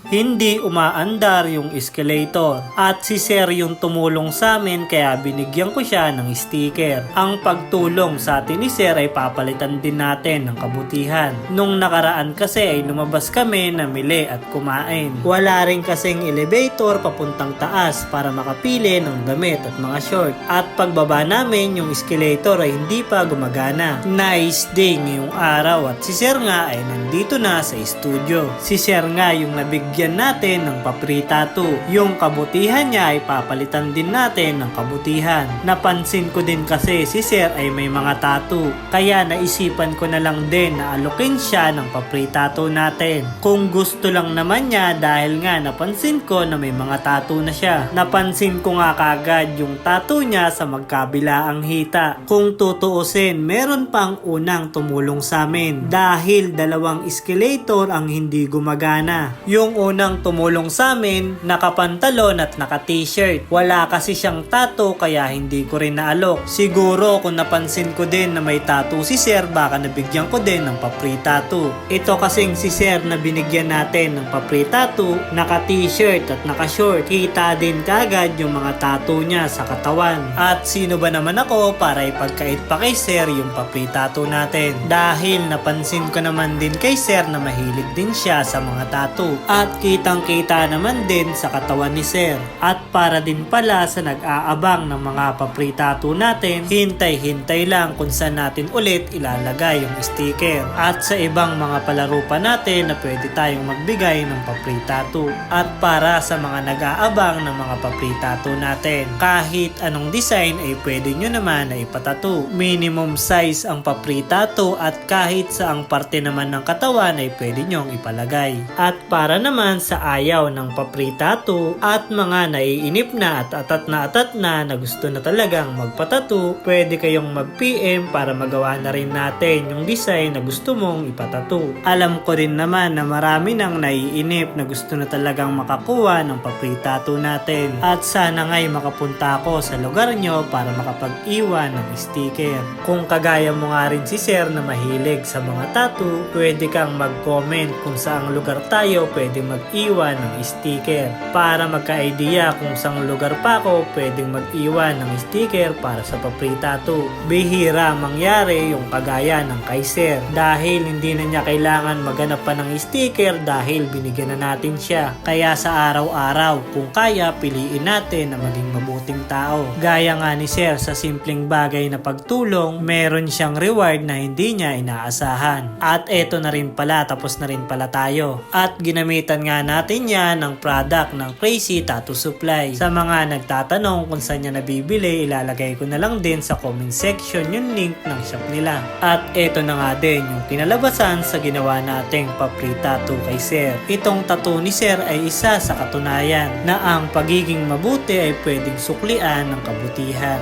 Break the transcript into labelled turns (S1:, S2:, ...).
S1: hindi umaandar yung escalator. At si Sir yung tumulong sa amin kaya binigyan ko siya ng sticker. Ang pagtulong sa atin ni Sir ay papalitan din natin ng kabutihan. Nung nakaraan kasi ay lumabas kami namili at kumain. Wala rin kasing elevator papuntang taas para makapili ng damit at mga short. At pagbaba namin yung escalator ay hindi pa gumagana. Nice day ngayong araw at si Sir nga ay nandito na sa studio. Si Sir nga yung nabigyan natin ng pa-free tattoo. Yung kabutihan niya ay papalitan din natin ng kabutihan. Napansin ko din kasi si Sir ay may mga tattoo. Kaya naisipan ko na lang din na alokin siya ng pa-free tattoo natin. Kung gusto lang naman niya dahil nga napansin ko na may mga tattoo na siya. Napansin ko nga kagad yung tattoo niya sa magkabilaang hita. Kung tutuusin, meron pang unang tumulong sa amin dahil dalawang escalator ang hindi gumagana. Yung unang tumulong sa amin, nakapantalon at naka-t-shirt. Wala kasi siyang tattoo kaya hindi ko rin naalok. Siguro kung napansin ko din na may tattoo si Sir, baka nabigyan ko din ng pa-free tattoo. Ito kasing si Sir na binigyan natin ng pa-free tattoo, naka-t-shirt at naka-short. Kita din kagad yung mga tattoo niya sa katawan. At sino ba naman ako para ipagkait pa kay Sir yung pa-free tattoo natin? Dahil napansin ko naman din kay Sir na mahilig din siya sa mga tattoo. At kitang-kita naman din sa katawan ni Sir. At para din pala sa nag-aabang ng mga pa-free tattoo natin, hintay-hintay lang kung saan natin ulit ilalagay yung sticker. At sa ibang mga palaro pa natin na pwede tayong magbigay ng pa-free tattoo. At para sa mga nag-aabang ng mga pa-free tattoo natin, kahit anong design ay pwede nyo naman na ipatattoo. Minimum size ang pa-free tattoo at kahit saang parte naman ng katawan ay pwede nyong ipalagay. At para naman sa ayaw ng pa-free tattoo at mga naiinip na at atat na gusto na talagang magpatattoo, pwede kayong mag-PM para magawa na rin natin yung design na gusto mong ipatattoo. Alam ko rin naman na marami nang naiinip na gusto na talagang makakuha ng pa-free tattoo natin. At sana nga'y makapunta ako sa lugar nyo para makapag-iwan ng sticker. Kung kagaya mo nga rin si Sir na mahilig sa mga tattoo, pwede kang mag-comment kung saang lugar tayo pwede mag-iwan ng sticker. Para magka-idea kung saang lugar pa ako pwedeng mag-iwan ng sticker para sa pa-free tattoo. Bihira mangyari yung kagaya ng kay Sir dahil hindi na niya kailangan maghanap pa ng sticker dahil binigyan na natin siya. Kaya sa araw-araw, kung kaya, piliin natin na maging mabuting tao. Gaya nga ni Sir sa simpleng bagay na pagtulong, meron siyang reward na hindi niya inaasahan. At eto na rin pala, tapos na rin pala tayo. At ginamitan nga natin yan ng product ng Crazy Tattoo Supply. Sa mga nagtatanong kung saan niya nabibili, ilalagay ko na lang din sa comment section yung link ng shop nila. At eto na nga din yung kinalabasan sa ginawa nating pa-free tattoo kay Sir. Itong tattoo ni Sir ay isa sa katunayan na ang pagiging mabuti ay pwedeng suklian ng kabutihan.